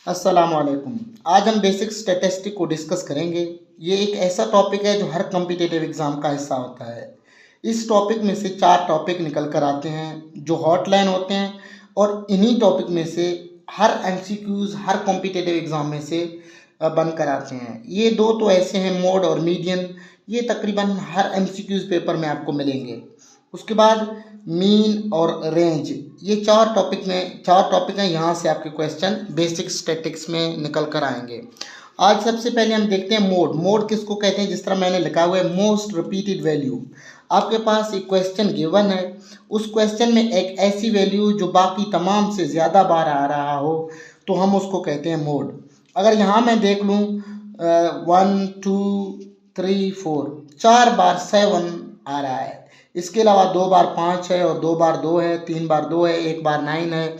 अस्सलाम वालेकुम। आज हम बेसिक स्टैटिस्टिक को डिस्कस करेंगे। ये एक ऐसा टॉपिक है जो हर कॉम्पिटिटिव एग्ज़ाम का हिस्सा होता है। इस टॉपिक में से 4 टॉपिक निकल कर आते हैं जो हॉटलाइन होते हैं, और इन्हीं टॉपिक में से हर एमसीक्यूज़ हर कॉम्पिटिटिव एग्ज़ाम में से बन कर आते हैं। ये 2 तो ऐसे हैं, मोड और मीडियन। ये तकरीबन हर एमसीक्यूज़ पेपर में आपको मिलेंगे। उसके बाद मीन और रेंज, ये 4 टॉपिक हैं। यहाँ से आपके क्वेश्चन बेसिक स्टैटिक्स में निकल कर आएंगे। आज सबसे पहले हम देखते हैं मोड। मोड किसको कहते हैं? जिस तरह मैंने लिखा हुआ है, मोस्ट रिपीटेड वैल्यू। आपके पास एक क्वेश्चन गिवन है, उस क्वेश्चन में एक ऐसी वैल्यू जो बाकी तमाम से ज़्यादा बार आ रहा हो, तो हम उसको कहते हैं मोड। अगर यहाँ मैं देख लूँ 1 2 3 4, 4 बार 7 आ रहा है। इसके अलावा 2 बार 5 है, और 2 बार 2 है, 3 बार 2 है, 1 बार 9 है।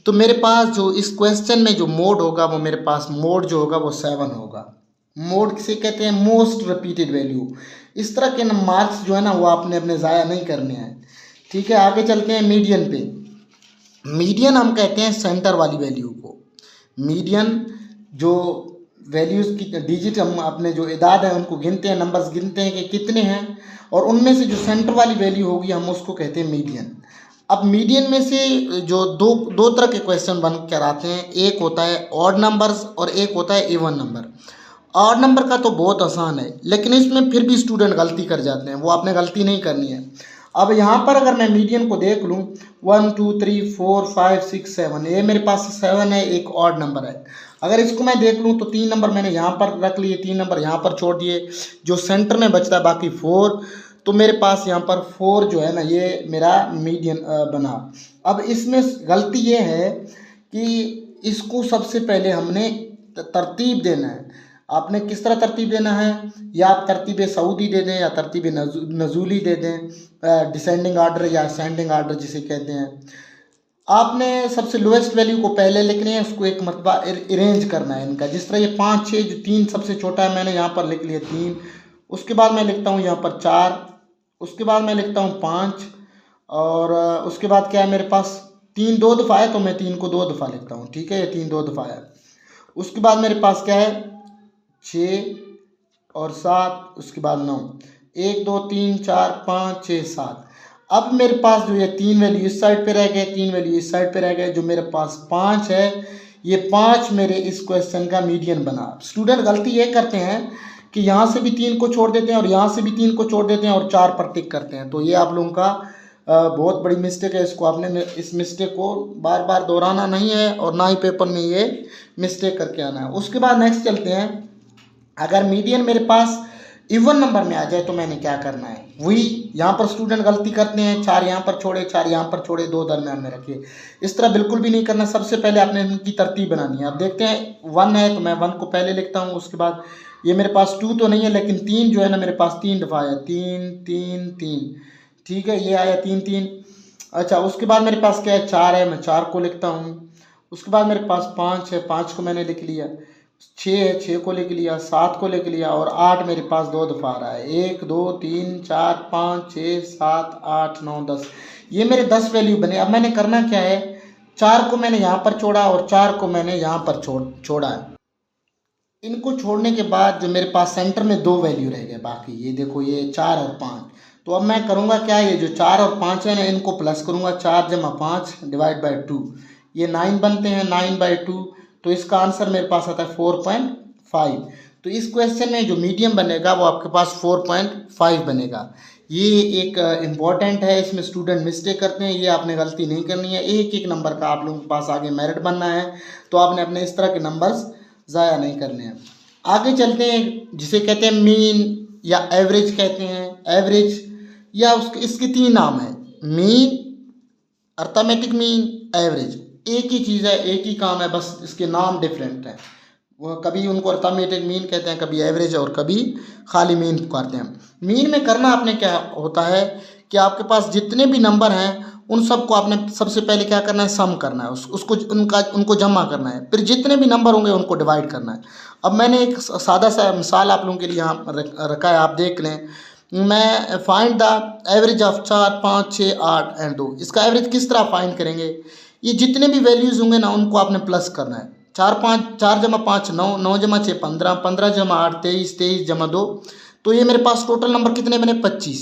तो मेरे पास जो इस क्वेश्चन में जो मोड होगा, वो मेरे पास मोड जो होगा वो 7 होगा। मोड किसे कहते हैं? Most repeated value. इस तरह के मार्क्स जो है ना, वो आपने अपने ज़ाया नहीं करने हैं। ठीक है, आगे चलते हैं मीडियन पे। मीडियन हम कहते हैं सेंटर वाली वैल्यू को। मीडियन जो वैल्यूज़ की डिजिट, हम अपने जो इदाद है उनको गिनते हैं, नंबर्स गिनते हैं कि कितने हैं, और उनमें से जो सेंटर वाली वैल्यू होगी हम उसको कहते हैं मीडियन। अब मीडियन में से जो दो तरह के क्वेश्चन बन कर आते हैं, एक होता है ऑड नंबर्स और एक होता है इवन नंबर। ऑड नंबर का तो बहुत आसान है, लेकिन इसमें फिर भी स्टूडेंट गलती कर जाते हैं, वो आपने गलती नहीं करनी है। अब यहाँ पर अगर मैं मीडियन को देख लूँ, 1 2 3 4 5 6 7, ये मेरे पास 7 है, एक ऑड नंबर है। अगर इसको मैं देख लूँ तो 3 नंबर मैंने यहाँ पर रख लिए, 3 नंबर यहाँ पर छोड़ दिए, जो सेंटर में बचता है बाकी 4, तो मेरे पास यहाँ पर 4 जो है ना, ये मेरा मीडियन बना। अब इसमें गलती ये है कि इसको सबसे पहले हमने तरतीब देना है। आपने किस तरह तरतीब देना है? या आप तरतीब सऊदी दे दें, या तरतीब नज़ूली दे दें, डिसेंडिंग आर्डर या असेंडिंग आर्डर जिसे कहते हैं। आपने सबसे लोएस्ट वैल्यू को पहले लिखनी है, उसको एक मरतबा अरेंज करना है इनका। जिस तरह ये 5 6, जो 3 सबसे छोटा है, मैंने यहाँ पर लिख लिया 3। उसके बाद मैं लिखता हूँ यहाँ पर 4। उसके बाद मैं लिखता हूँ 5। और उसके बाद क्या है, मेरे पास 3 2 दफ़ा है, तो मैं 3 को 2 दफ़ा लिखता हूँ। ठीक है, ये 3 2 दफ़ा है। उसके बाद मेरे पास क्या है, 6 और 7, उसके बाद 9, 1 2 3 4 5 6 7। अब मेरे पास जो ये 3 वैल्यू इस साइड पे रह गए, 3 वैल्यू इस साइड पे रह गए, जो मेरे पास 5 है, ये 5 मेरे इस क्वेश्चन का मीडियन बना। स्टूडेंट गलती ये करते हैं कि यहाँ से भी 3 को छोड़ देते हैं, और यहाँ से भी 3 को छोड़ देते हैं, और 4 पर टिक करते हैं। तो ये आप लोगों का बहुत बड़ी मिस्टेक है। इसको आपने इस मिस्टेक को बार बार दोहराना नहीं है, और ना ही पेपर में ये मिस्टेक करके आना है। उसके बाद नेक्स्ट चलते हैं। अगर मीडियन मेरे पास इवन नंबर में आ जाए तो मैंने क्या करना है? वही यहाँ पर स्टूडेंट गलती करते हैं, 4 यहाँ पर छोड़े, 4 यहाँ पर छोड़े, 2 दरम्यान में रखिए। इस तरह बिल्कुल भी नहीं करना। सबसे पहले आपने इनकी तरतीब बनानी है। अब देखते हैं 1 है, तो मैं 1 को पहले लिखता हूँ। उसके बाद ये मेरे पास 2 तो नहीं है, लेकिन 3 जो है ना, मेरे पास 3 दफ़ा है, 3 3 3। ठीक है, ये आया 3 3। अच्छा, उसके बाद मेरे पास क्या है, 4 है, मैं 4 को लिखता हूँ। उसके बाद मेरे पास 5 है, 5 को मैंने लिख लिया। 6 है, 6 को लिख लिया, 7 को लिख लिया, और 8 मेरे पास 2 दफ़ा आ रहा है। 1 2 3 4 5 6 7 8 9 10, ये मेरे 10 वैल्यू बने। अब मैंने करना क्या है, 4 को मैंने यहाँ पर छोड़ा, और 4 को मैंने यहाँ पर छोड़ा है। इनको छोड़ने के बाद जो मेरे पास सेंटर में 2 वैल्यू रह गए बाकी, ये देखो, ये 4 और 5। तो अब मैं करूँगा क्या, ये जो 4 और 5 है ना, इनको प्लस करूँगा। 4 जमा 5 डिवाइड बाई 2, ये 9 बनते हैं। 9 बाई 2, तो इसका आंसर मेरे पास आता है 4.5। तो इस क्वेश्चन में जो मीडियम बनेगा वो आपके पास 4.5 बनेगा। ये एक इम्पॉर्टेंट है, इसमें स्टूडेंट मिस्टेक करते हैं, ये आपने गलती नहीं करनी है। एक एक नंबर का आप लोगों के पास आगे मेरिट बनना है, तो आपने अपने इस तरह के नंबर्स ज़ाया नहीं करने हैं। आगे चलते हैं, जिसे कहते हैं मीन या एवरेज कहते हैं। एवरेज या उसके इसके 3 नाम हैं, मीन, अर्थमेटिक मीन, एवरेज। एक ही चीज़ है, एक ही काम है, बस इसके नाम डिफरेंट हैं। वो कभी उनको अर्थमेटिक मीन कहते हैं, कभी एवरेज, और कभी खाली मीन पुकारते हैं। मीन में करना आपने क्या होता है कि आपके पास जितने भी नंबर हैं उन सबको आपने सबसे पहले क्या करना है, सम करना है, उनको जमा करना है। फिर जितने भी नंबर होंगे उनको डिवाइड करना है। अब मैंने एक सादा सा मिसाल आप लोगों के लिए यहाँ रखा है, आप देख लें। मैं find the average of 4 5 6 8 and 2। इसका एवरेज किस तरह फाइंड करेंगे? ये जितने भी वैल्यूज़ होंगे ना, उनको आपने प्लस करना है। 4 जमा 5 9, 9 जमा 6 15, 15 जमा 8 23, 23 जमा 2, तो ये मेरे पास टोटल नंबर कितने बने 25।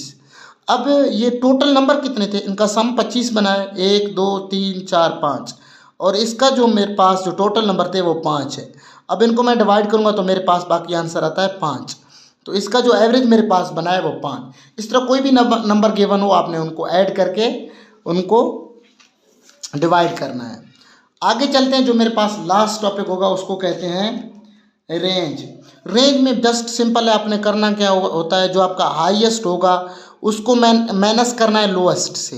अब ये टोटल नंबर कितने थे, इनका सम 25 बना है, 1 2 3 4 5, और इसका जो मेरे पास जो टोटल नंबर थे वो 5 है। अब इनको मैं डिवाइड करूँगा तो मेरे पास बाकी आंसर आता है 5। तो इसका जो एवरेज मेरे पास बना है वो 5। इस तरह कोई भी नंबर गिवन हो, आपने उनको ऐड करके उनको डिवाइड करना है। आगे चलते हैं, जो मेरे पास लास्ट टॉपिक होगा उसको कहते हैं रेंज। रेंज में जस्ट सिंपल है, आपने करना क्या होता है, जो आपका हाईएस्ट होगा उसको माइनस करना है लोएस्ट से।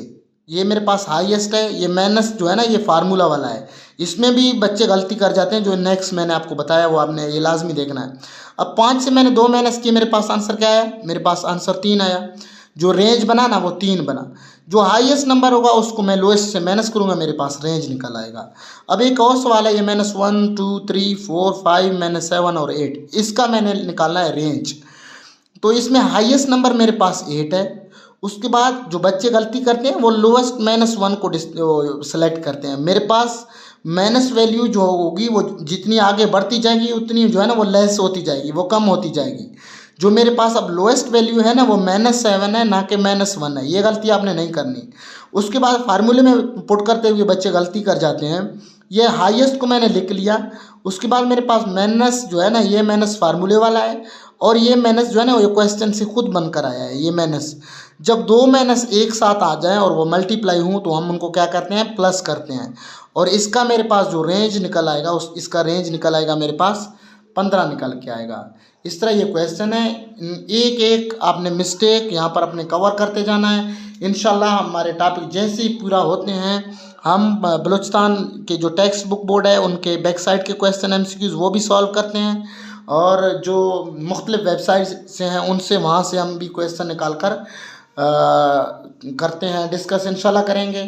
ये मेरे पास हाईएस्ट है, ये माइनस जो है ना ये फार्मूला वाला है, इसमें भी बच्चे गलती कर जाते हैं। जो नेक्स्ट मैंने आपको बताया वो आपने ये लाजमी देखना है। अब 5 से मैंने 2 माइनस किए, मेरे पास आंसर क्या आया, मेरे पास आंसर 3 आया। जो रेंज बना ना वो 3 बना। जो हाईएस्ट नंबर होगा उसको मैं लोएस्ट से माइनस करूँगा, मेरे पास रेंज निकल आएगा। अब एक और सवाल है, ये -1 2 3 4 5 -7 और 8, इसका मैंने निकालना है रेंज। तो इसमें हाईएस्ट नंबर मेरे पास 8 है। उसके बाद जो बच्चे गलती करते हैं वो लोएस्ट -1 को सेलेक्ट करते हैं। मेरे पास माइनस वैल्यू जो होगी वो जितनी आगे बढ़ती जाएगी उतनी जो है ना वो लेस होती जाएगी, वो कम होती जाएगी। जो मेरे पास अब लोएस्ट वैल्यू है ना वो -7 है, ना कि -1 है। ये गलती आपने नहीं करनी। उसके बाद फार्मूले में पुट करते हुए बच्चे गलती कर जाते हैं। ये हाईएस्ट को मैंने लिख लिया, उसके बाद मेरे पास माइनस जो है ना ये माइनस फार्मूले वाला है, और ये माइनस जो है ना ये क्वेश्चन से खुद बनकर आया है। ये माइनस जब 2 माइनस एक साथ आ जाएं और वो मल्टीप्लाई हों तो हम उनको क्या करते हैं, प्लस करते हैं। और इसका मेरे पास जो रेंज निकल आएगा इसका रेंज निकल आएगा मेरे पास 15 निकल के आएगा। इस तरह ये क्वेश्चन है। एक एक आपने मिस्टेक यहाँ पर अपने कवर करते जाना है। इंशाल्लाह हमारे टॉपिक जैसे ही पूरा होते हैं हम बलूचिस्तान के जो टेक्स्ट बुक बोर्ड है उनके बैक साइड के क्वेश्चन MCQs वो भी सॉल्व करते हैं, और जो मुख्तलिफ वेबसाइट से हैं उनसे वहाँ से हम भी क्वेश्चन निकाल कर करते हैं, डिस्कस इंशाल्लाह करेंगे।